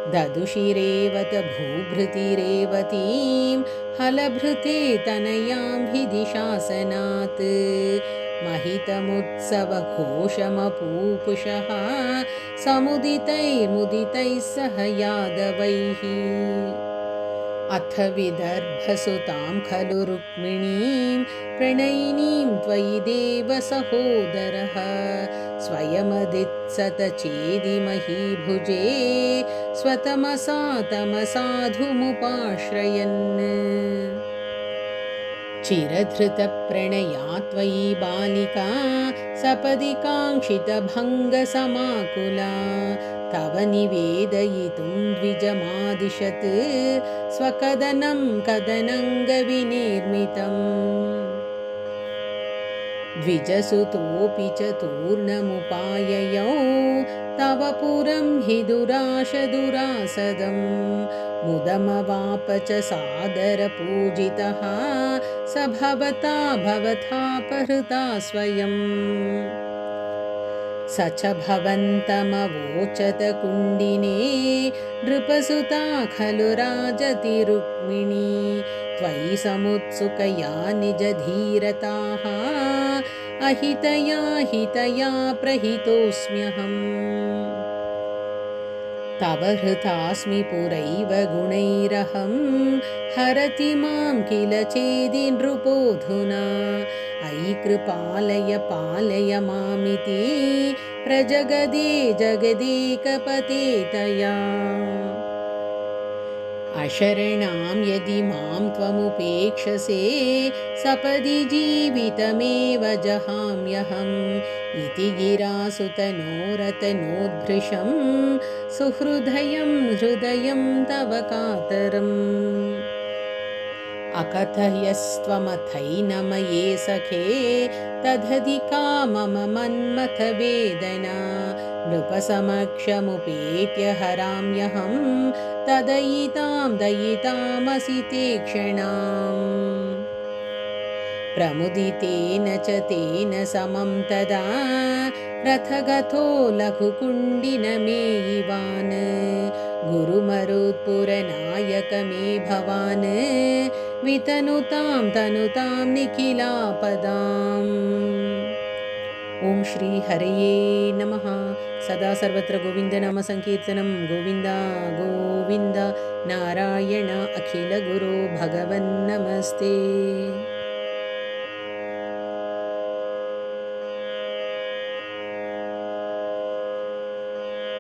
ददुषिरेवत भूभृतिरेवतीं हलभृते तनयां विधिशासनात् महितमुत्सवघोषमपूपुषः समुदितैर्मुदितैः सह यादवैः। अथ विदर्भसुतां खलु रुक्मिणीं प्रणयिनीं त्वयि देव सहोदरः स्वयमदित्सत चेदिमहीभुजे स्वतमसा तमसाधुमुपाश्रयन्। चिरधृतप्रणया त्वयि बालिका सपदि काङ्क्षितभङ्गसमाकुला तव निवेदयितुं द्विजमादिशत् स्वकदनं कदनङ्गविनिर्मितम्। द्विजसुतोऽपि चतुर्णमुपाययौ तव पुरं हि दुराशदुरासदम् मुदमवाप च सादरपूजितः स भवतापहृता स्वयम्। स च भवन्तमवोचत कुण्डिने नृपसुता खलु राजति रुक्मिणी त्वयि समुत्सुकया निजधीरताः अहितया हितया प्रहितोऽस्म्यहम्। तव हृतास्मि पुरैव गुणैरहं हरति मां किल चेदि नृपोऽधुना अयि कृपालय पालय मामिति प्रजगदे जगदेकपते तया। अशरणां यदि मां त्वमुपेक्षसे सपदि जीवितमेव जहाम्यहम् इति गिरासुतनोरतनोद्भृशं सुहृदयं हृदयं तव कातरम्। अकथयस्त्वमथैनमये सखे तदधिका मम मन्मथवेदना नृपसमक्षमुपेत्य हराम्यहं तदयितां दयितामसि ते क्षणाम्। प्रमुदितेन च तेन समं तदा रथगतो लघुकुण्डिनमेयिवान् गुरुमरुत्पुरनायक मे भवान् वितनुतां तनुतां निखिलापदाम्। ओं श्री हरये नमः। सदा सर्वत्र गोविन्दनाम संकीर्तनं गोविन्द गोविन्द नारायण अखिल गुरो भगवन् नमस्ते।